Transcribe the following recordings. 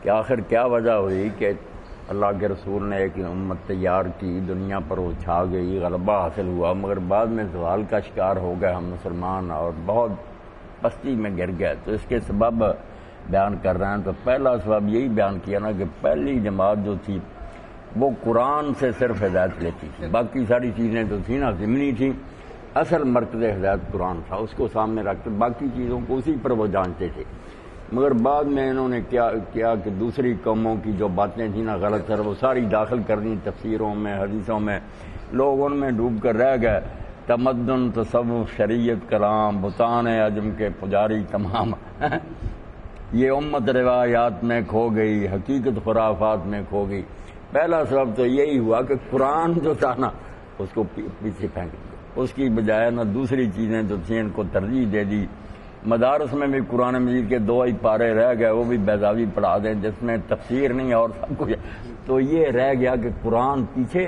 کہ آخر کیا وجہ ہوئی کہ اللہ کے رسول نے ایک امت تیار کی، دنیا پر وہ چھا گئی، غلبہ حاصل ہوا، مگر بعد میں زوال کا شکار ہو گئے ہم مسلمان اور بہت پستی میں گر گئے۔ تو اس کے سبب بیان کر رہے ہیں۔ تو پہلا سبب یہی بیان کیا نا کہ پہلی جماعت جو تھی وہ قرآن سے صرف ہدایت لیتی تھی، باقی ساری چیزیں تو تھیں نا ضمنی تھیں، اصل مرکز ہدایت قرآن تھا، اس کو سامنے رکھتے باقی چیزوں کو اسی پر وہ جانتے تھے۔ مگر بعد میں انہوں نے کیا کہ دوسری قوموں کی جو باتیں تھیں نا غلط سر وہ ساری داخل کر دیں تفسیروں میں، حدیثوں میں، لوگ ان میں ڈوب کر رہ گئے۔ تمدن، تصوف، شریعت، کلام، بتان عجم کے پجاری تمام یہ امت روایات میں کھو گئی، حقیقت خرافات میں کھو گئی۔ پہلا سبب تو یہی ہوا کہ قرآن جو تھا نا اس کو پیچھے پھینک دیا، اس کی بجائے نا دوسری چیزیں جو تھیں ان کو ترجیح دے دی۔ مدارس میں بھی قرآن مجید کے 2 ہی پارے رہ گئے، وہ بھی بیضاوی پڑھا دیں جس میں تفسیر نہیں اور سب کچھ، تو یہ رہ گیا کہ قرآن پیچھے،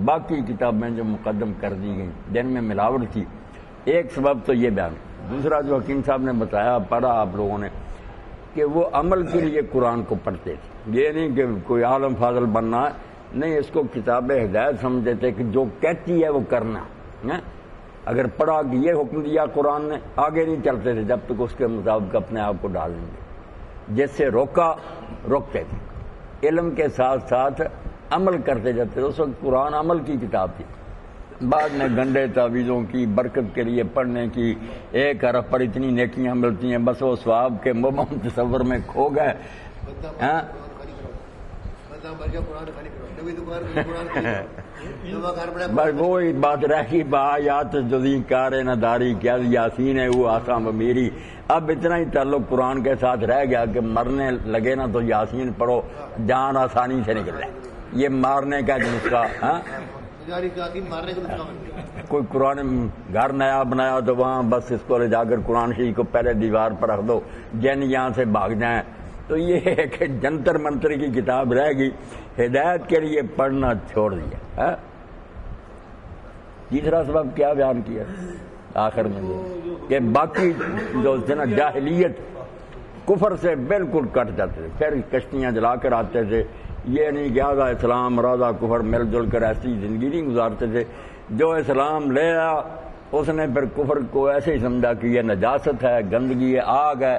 باقی کتابیں جو مقدم کر دی گئیں جن میں ملاوٹ تھی۔ ایک سبب تو یہ بیان۔ دوسرا جو حکیم صاحب نے بتایا، پڑھا آپ لوگوں نے، کہ وہ عمل کے لیے قرآن کو پڑھتے تھے، یہ نہیں کہ کوئی عالم فاضل بننا ہے، نہیں، اس کو کتاب ہدایت سمجھتے تھے کہ جو کہتی ہے وہ کرنا ہے۔ اگر پڑھا کہ یہ حکم دیا قرآن نے، آگے نہیں چلتے تھے جب تک اس کے مطابق اپنے آپ کو ڈال دیں گے، جس سے روکا روکتے تھے، علم کے ساتھ ساتھ عمل کرتے جاتے تھے۔ اس وقت قرآن عمل کی کتاب تھی، بعد میں گنڈے تعویذوں کی برکت کے لیے پڑھنے کی، ایک حرف پر اتنی نیکیاں ملتی ہیں، بس وہ ثواب کے مبہم تصور میں کھو گئے۔ بس وہی بات رہی، بآیات جزی کار نداری کیا یاسین ہے وہ آسام میری۔ اب اتنا ہی تعلق قرآن کے ساتھ رہ گیا کہ مرنے لگے نا تو یاسین پڑھو، جان آسانی سے نکل جائے۔ یہ مارنے کا نسخہ، کوئی قرآن گھر نیا بنایا تو وہاں بس اس کو لے جا کر قرآن شریف کو پہلے دیوار پر رکھ دو، جن یہاں سے بھاگ جائیں۔ تو یہ ہے کہ جنتر منتر کی کتاب رہ گئی، ہدایت کے لیے پڑھنا چھوڑ دیا۔ تیسرا سبب کیا بیان کیا آخر میں، کہ باقی جو تھے نا جاہلیت، کفر سے بالکل کٹ جاتے تھے، پھر کشتیاں جلا کر آتے تھے، یہ نہیں کہ آدھا اسلام اور آدھا کفر مل جل کر ایسی زندگی نہیں گزارتے تھے۔ جو اسلام لے آیا اس نے پھر کفر کو ایسے ہی سمجھا کہ یہ نجاست ہے، گندگی ہے، آگ ہے،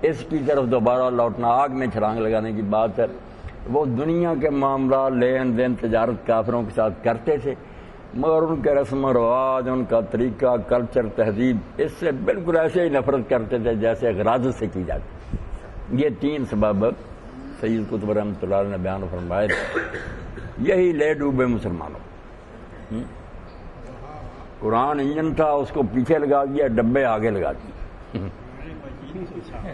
اس کی طرف دوبارہ لوٹنا، آگ میں چھلانگ لگانے کی بات ہے۔ وہ دنیا کے معاملات، لین دین، تجارت کافروں کے ساتھ کرتے تھے، مگر ان کے رسم و رواج، ان کا طریقہ، کلچر، تہذیب، اس سے بالکل ایسے ہی نفرت کرتے تھے جیسے غراض سے کی جاتی۔ یہ 3 سبب سید قطب رحمۃ اللہ علیہ نے بیان فرمائے، یہی لے ڈوبے مسلمانوں۔ قرآن انجن تھا، اس کو پیچھے لگا دیا، ڈبے آگے لگا دیے۔